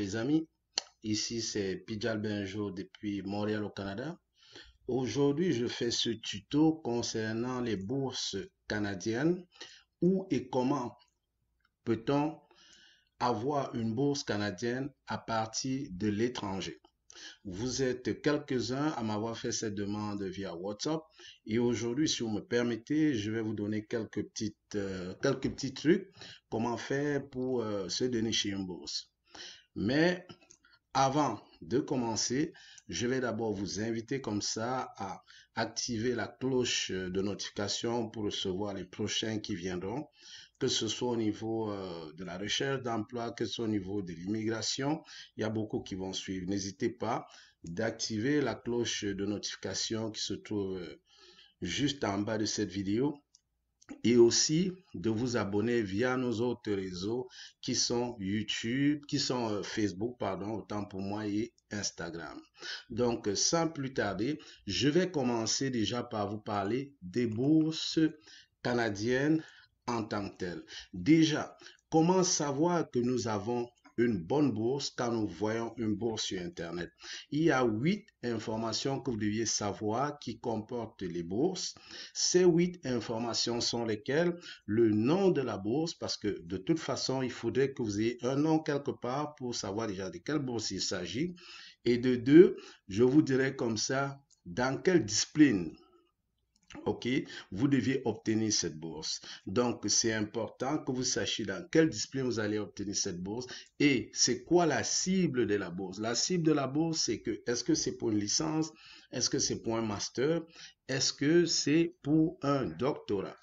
les amis, ici c'est Pidjal Benjo depuis Montréal au Canada. Aujourd'hui, je fais ce tuto concernant les bourses canadiennes. Où et comment peut-on avoir une bourse canadienne à partir de l'étranger? Vous êtes quelques-uns à m'avoir fait cette demande via WhatsApp et aujourd'hui, si vous me permettez, je vais vous donner quelques petits trucs, comment faire pour se dénicher une bourse. Mais avant de commencer, je vais d'abord vous inviter comme ça à activer la cloche de notification pour recevoir les prochains qui viendront, que ce soit au niveau de la recherche d'emploi, que ce soit au niveau de l'immigration. Il y a beaucoup qui vont suivre. N'hésitez pas d'activer la cloche de notification qui se trouve juste en bas de cette vidéo et aussi de vous abonner via nos autres réseaux qui sont YouTube, qui sont Facebook, pardon, autant pour moi, et Instagram. Donc, sans plus tarder, je vais commencer déjà par vous parler des bourses canadiennes en tant que telles. Déjà, comment savoir que nous avons une bonne bourse quand nous voyons une bourse sur Internet? Il y a 8 informations que vous deviez savoir qui comportent les bourses. Ces 8 informations sont lesquelles? Le nom de la bourse, parce que de toute façon, il faudrait que vous ayez un nom quelque part pour savoir déjà de quelle bourse il s'agit. Et de deux, je vous dirai comme ça, dans quelle discipline, ok, vous deviez obtenir cette bourse. Donc, c'est important que vous sachiez dans quelle discipline vous allez obtenir cette bourse et c'est quoi la cible de la bourse. La cible de la bourse, c'est que, est-ce que c'est pour une licence? Est-ce que c'est pour un master? Est-ce que c'est pour un doctorat?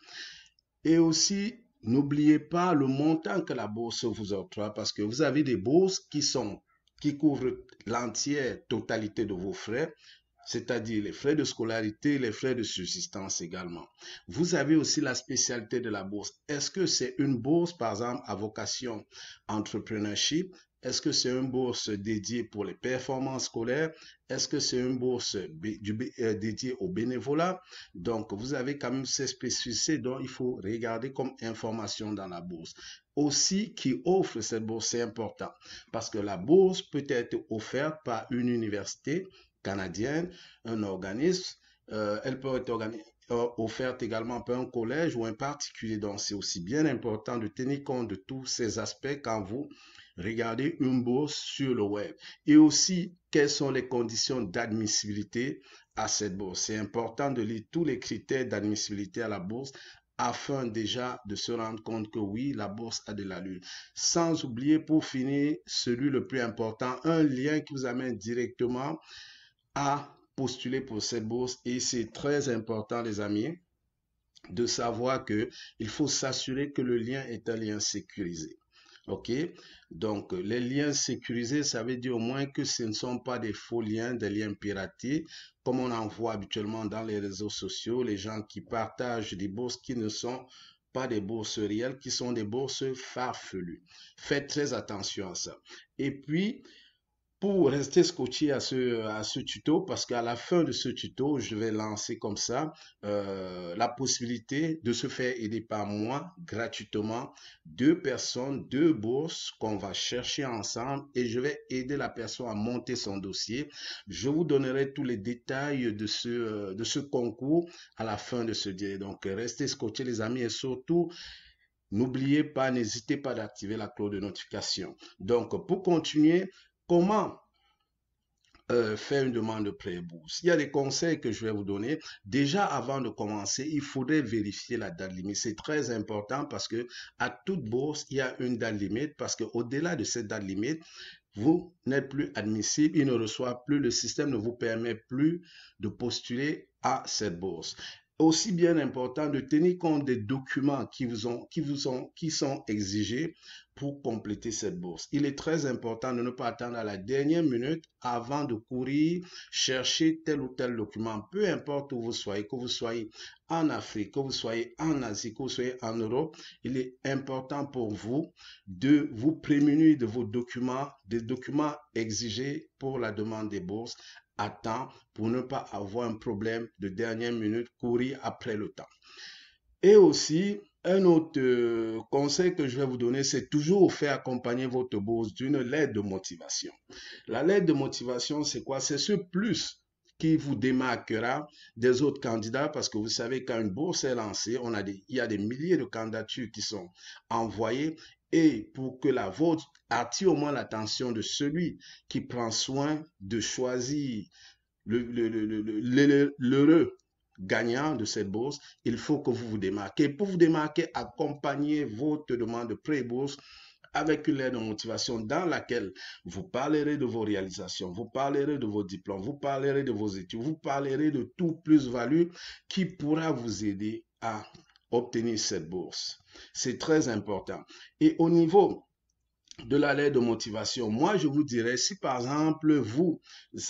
Et aussi, n'oubliez pas le montant que la bourse vous octroie parce que vous avez des bourses qui couvrent l'entière totalité de vos frais, c'est-à-dire les frais de scolarité, les frais de subsistance également. Vous avez aussi la spécialité de la bourse. Est-ce que c'est une bourse, par exemple, à vocation entrepreneurship? Est-ce que c'est une bourse dédiée pour les performances scolaires? Est-ce que c'est une bourse dédiée au bénévolat? Donc, vous avez quand même ces spécificités dont il faut regarder comme information dans la bourse. Aussi, qui offre cette bourse, c'est important parce que la bourse peut être offerte par une université canadienne, un organisme, elle peut être offerte également par un collège ou un particulier. Donc, c'est aussi bien important de tenir compte de tous ces aspects quand vous regardez une bourse sur le web. Et aussi, quelles sont les conditions d'admissibilité à cette bourse. C'est important de lire tous les critères d'admissibilité à la bourse afin déjà de se rendre compte que oui, la bourse a de l'allure. Sans oublier, pour finir, celui le plus important, un lien qui vous amène directement à postuler pour cette bourse. Et c'est très important, les amis, de savoir que il faut s'assurer que le lien est un lien sécurisé. OK? Donc, les liens sécurisés, ça veut dire au moins que ce ne sont pas des faux liens, des liens piratés, comme on en voit habituellement dans les réseaux sociaux, les gens qui partagent des bourses qui ne sont pas des bourses réelles, qui sont des bourses farfelues. Faites très attention à ça. Et puis, pour rester scotché à ce tuto, parce qu'à la fin de ce tuto, je vais lancer comme ça la possibilité de se faire aider par moi gratuitement. 2 personnes, 2 bourses qu'on va chercher ensemble et je vais aider la personne à monter son dossier. Je vous donnerai tous les détails de ce concours à la fin de ce direct. Donc, restez scotchés les amis et surtout, n'oubliez pas, n'hésitez pas d'activer la cloche de notification. Donc, pour continuer, comment faire une demande de pré-bourse? Il y a des conseils que je vais vous donner. Déjà, avant de commencer, il faudrait vérifier la date limite. C'est très important parce que à toute bourse, il y a une date limite parce qu'au-delà de cette date limite, vous n'êtes plus admissible, il ne reçoit plus, le système ne vous permet plus de postuler à cette bourse. Aussi bien important de tenir compte des documents qui sont exigés pour compléter cette bourse. Il est très important de ne pas attendre à la dernière minute avant de courir chercher tel ou tel document, peu importe où vous soyez, que vous soyez en Afrique, que vous soyez en Asie, que vous soyez en Europe. Il est important pour vous de vous prémunir de vos documents, des documents exigés pour la demande des bourses à temps pour ne pas avoir un problème de dernière minute, courir après le temps. Et aussi, Un autre conseil que je vais vous donner, c'est toujours faire accompagner votre bourse d'une lettre de motivation. La lettre de motivation, c'est quoi? C'est ce plus qui vous démarquera des autres candidats parce que vous savez, quand une bourse est lancée, il y a des milliers de candidatures qui sont envoyées et pour que la vôtre attire au moins l'attention de celui qui prend soin de choisir l'heureux gagnant de cette bourse, il faut que vous vous démarquez. Pour vous démarquer, accompagnez votre demande de pré-bourse avec une lettre de motivation dans laquelle vous parlerez de vos réalisations, vous parlerez de vos diplômes, vous parlerez de vos études, vous parlerez de tout plus-value qui pourra vous aider à obtenir cette bourse. C'est très important. Et au niveau de la lettre de motivation, moi je vous dirais, si par exemple vous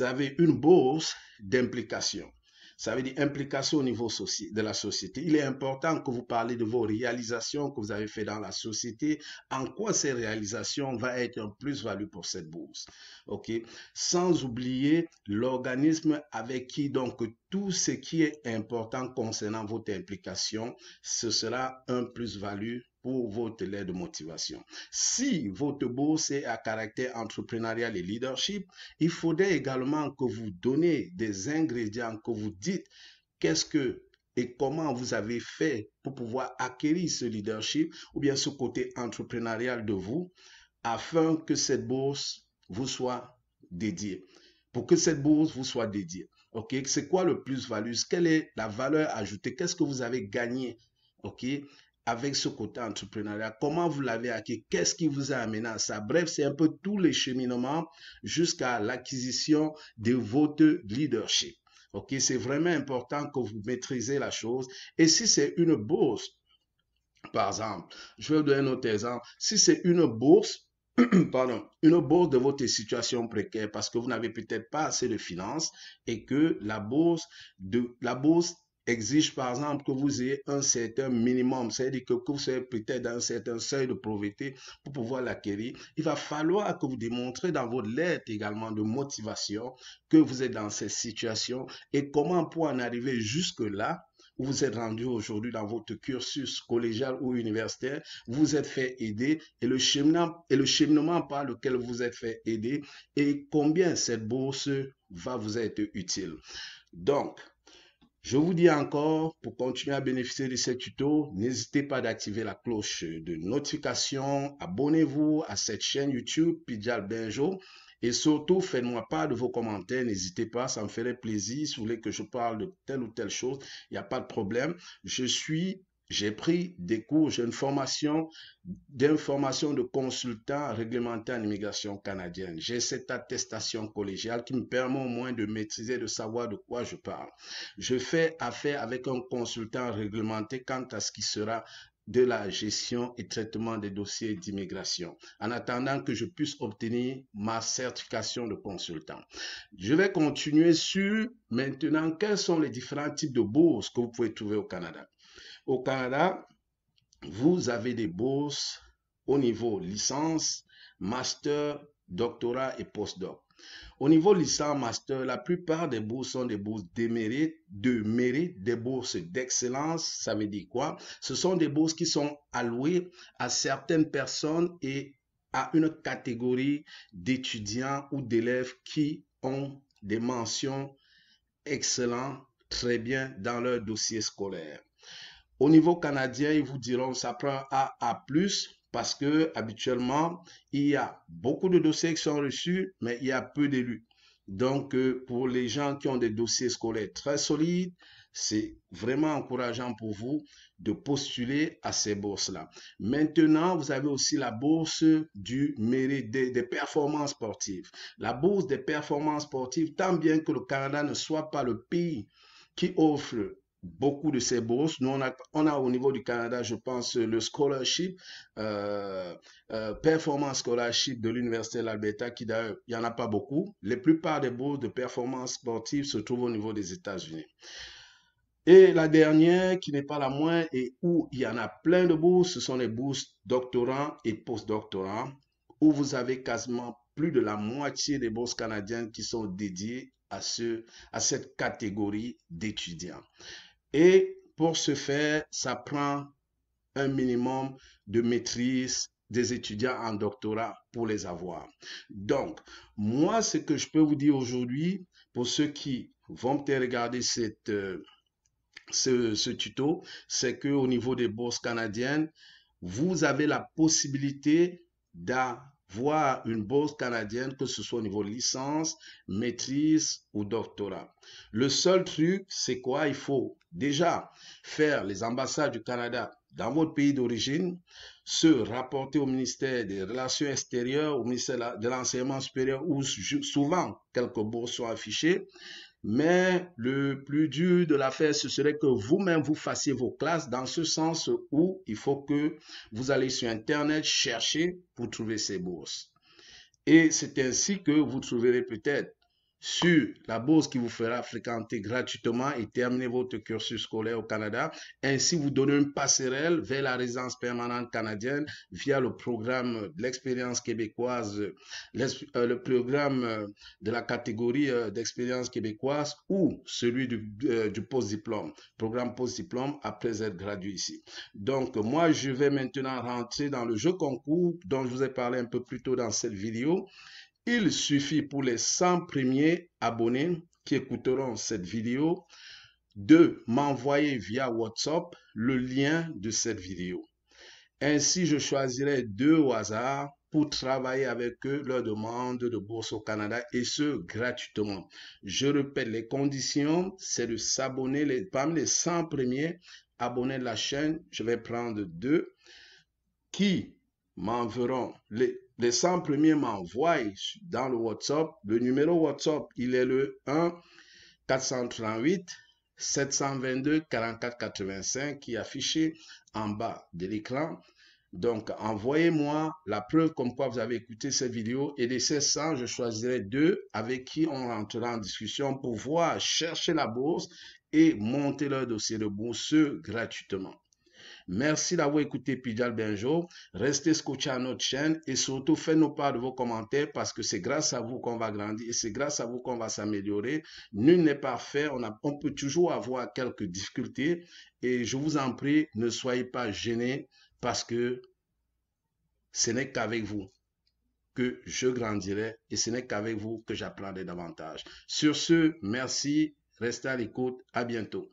avez une bourse d'implication, ça veut dire implication au niveau de la société. Il est important que vous parlez de vos réalisations que vous avez fait dans la société, en quoi ces réalisations vont être un plus-value pour cette bourse. OK? Sans oublier l'organisme avec qui, donc, tout ce qui est important concernant votre implication, ce sera un plus-value pour votre lettre de motivation. Si votre bourse est à caractère entrepreneurial et leadership, il faudrait également que vous donnez des ingrédients, que vous dites qu'est-ce que et comment vous avez fait pour pouvoir acquérir ce leadership ou bien ce côté entrepreneurial de vous afin que cette bourse vous soit dédiée. Pour que cette bourse vous soit dédiée. OK? C'est quoi le plus-value? Quelle est la valeur ajoutée? Qu'est-ce que vous avez gagné? OK? Avec ce côté entrepreneurial, comment vous l'avez acquis, qu'est-ce qui vous a amené à ça. Bref, c'est un peu tous les cheminements jusqu'à l'acquisition de votre leadership. Ok, c'est vraiment important que vous maîtrisez la chose. Et si c'est une bourse, par exemple, je vais vous donner un autre exemple. Si c'est une bourse, pardon, une bourse de votre situation précaire parce que vous n'avez peut-être pas assez de finances et que la bourse exige par exemple que vous ayez un certain minimum, c'est-à-dire que vous soyez peut-être dans un certain seuil de pauvreté pour pouvoir l'acquérir. Il va falloir que vous démontrez dans votre lettre également de motivation que vous êtes dans cette situation et comment pour en arriver jusque-là où vous êtes rendu aujourd'hui dans votre cursus collégial ou universitaire, vous êtes fait aider et le cheminement par lequel vous êtes fait aider et combien cette bourse va vous être utile. Donc, je vous dis encore, pour continuer à bénéficier de ces tutos, n'hésitez pas d'activer la cloche de notification, abonnez-vous à cette chaîne YouTube, Pidjal Benjo, et surtout, faites-moi part de vos commentaires, n'hésitez pas, ça me ferait plaisir. Si vous voulez que je parle de telle ou telle chose, il n'y a pas de problème. J'ai pris des cours, j'ai une formation d'information de consultant réglementé en immigration canadienne. J'ai cette attestation collégiale qui me permet au moins de maîtriser, de savoir de quoi je parle. Je fais affaire avec un consultant réglementé quant à ce qui sera de la gestion et traitement des dossiers d'immigration, en attendant que je puisse obtenir ma certification de consultant. Je vais continuer sur maintenant quels sont les différents types de bourses que vous pouvez trouver au Canada. Au Canada, vous avez des bourses au niveau licence, master, doctorat et postdoc. Au niveau licence master, la plupart des bourses sont des bourses de mérite, des bourses d'excellence. Ça veut dire quoi? Ce sont des bourses qui sont allouées à certaines personnes et à une catégorie d'étudiants ou d'élèves qui ont des mentions excellentes, très bien dans leur dossier scolaire. Au niveau canadien, ils vous diront ça prend A+, parce que habituellement, il y a beaucoup de dossiers qui sont reçus, mais il y a peu d'élus. Donc, pour les gens qui ont des dossiers scolaires très solides, c'est vraiment encourageant pour vous de postuler à ces bourses-là. Maintenant, vous avez aussi la bourse du mérite des performances sportives. La bourse des performances sportives, tant bien que le Canada ne soit pas le pays qui offre beaucoup de ces bourses. Nous, on a au niveau du Canada, je pense, le scholarship, performance scholarship de l'Université de l'Alberta, qui d'ailleurs, il n'y en a pas beaucoup. La plupart des bourses de performance sportive se trouvent au niveau des États-Unis. Et la dernière, qui n'est pas la moindre, et où il y en a plein de bourses, ce sont les bourses doctorants et postdoctorants, où vous avez quasiment plus de la moitié des bourses canadiennes qui sont dédiées à cette catégorie d'étudiants. Et pour ce faire, ça prend un minimum de maîtrise des étudiants en doctorat pour les avoir. Donc, moi, ce que je peux vous dire aujourd'hui, pour ceux qui vont peut-être regarder ce tuto, c'est qu'au niveau des bourses canadiennes, vous avez la possibilité d'avoir une bourse canadienne, que ce soit au niveau de licence, maîtrise ou doctorat. Le seul truc, c'est quoi? Il faut déjà faire les ambassades du Canada dans votre pays d'origine, se rapporter au ministère des Relations extérieures, au ministère de l'Enseignement supérieur, où souvent quelques bourses sont affichées. Mais le plus dur de l'affaire, ce serait que vous-même, vous fassiez vos classes dans ce sens où il faut que vous allez sur Internet chercher pour trouver ces bourses. Et c'est ainsi que vous trouverez peut-être sur la bourse qui vous fera fréquenter gratuitement et terminer votre cursus scolaire au Canada. Ainsi, vous donnez une passerelle vers la résidence permanente canadienne via le programme de l'expérience québécoise, le programme de la catégorie d'expérience québécoise ou celui du post-diplôme, programme post-diplôme après être gradué ici. Donc, moi, je vais maintenant rentrer dans le jeu concours dont je vous ai parlé un peu plus tôt dans cette vidéo. Il suffit pour les 100 premiers abonnés qui écouteront cette vidéo de m'envoyer via WhatsApp le lien de cette vidéo. Ainsi, je choisirai 2 au hasard pour travailler avec eux leur demande de bourse au Canada et ce, gratuitement. Je répète, les conditions, c'est de s'abonner parmi les 100 premiers abonnés de la chaîne. Je vais prendre 2 qui m'enverront les 100 premiers m'envoient dans le WhatsApp. Le numéro WhatsApp, il est le 1 438 722 44 85 qui est affiché en bas de l'écran. Donc, envoyez-moi la preuve comme quoi vous avez écouté cette vidéo et de ces 100, je choisirai 2 avec qui on rentrera en discussion pour voir chercher la bourse et monter leur dossier de bourse gratuitement. Merci d'avoir écouté Pidjal Benjo. Restez scotchés à notre chaîne et surtout faites-nous part de vos commentaires parce que c'est grâce à vous qu'on va grandir et c'est grâce à vous qu'on va s'améliorer. Nul n'est parfait, on peut toujours avoir quelques difficultés et je vous en prie, ne soyez pas gênés parce que ce n'est qu'avec vous que je grandirai et ce n'est qu'avec vous que j'apprendrai davantage. Sur ce, merci, restez à l'écoute, à bientôt.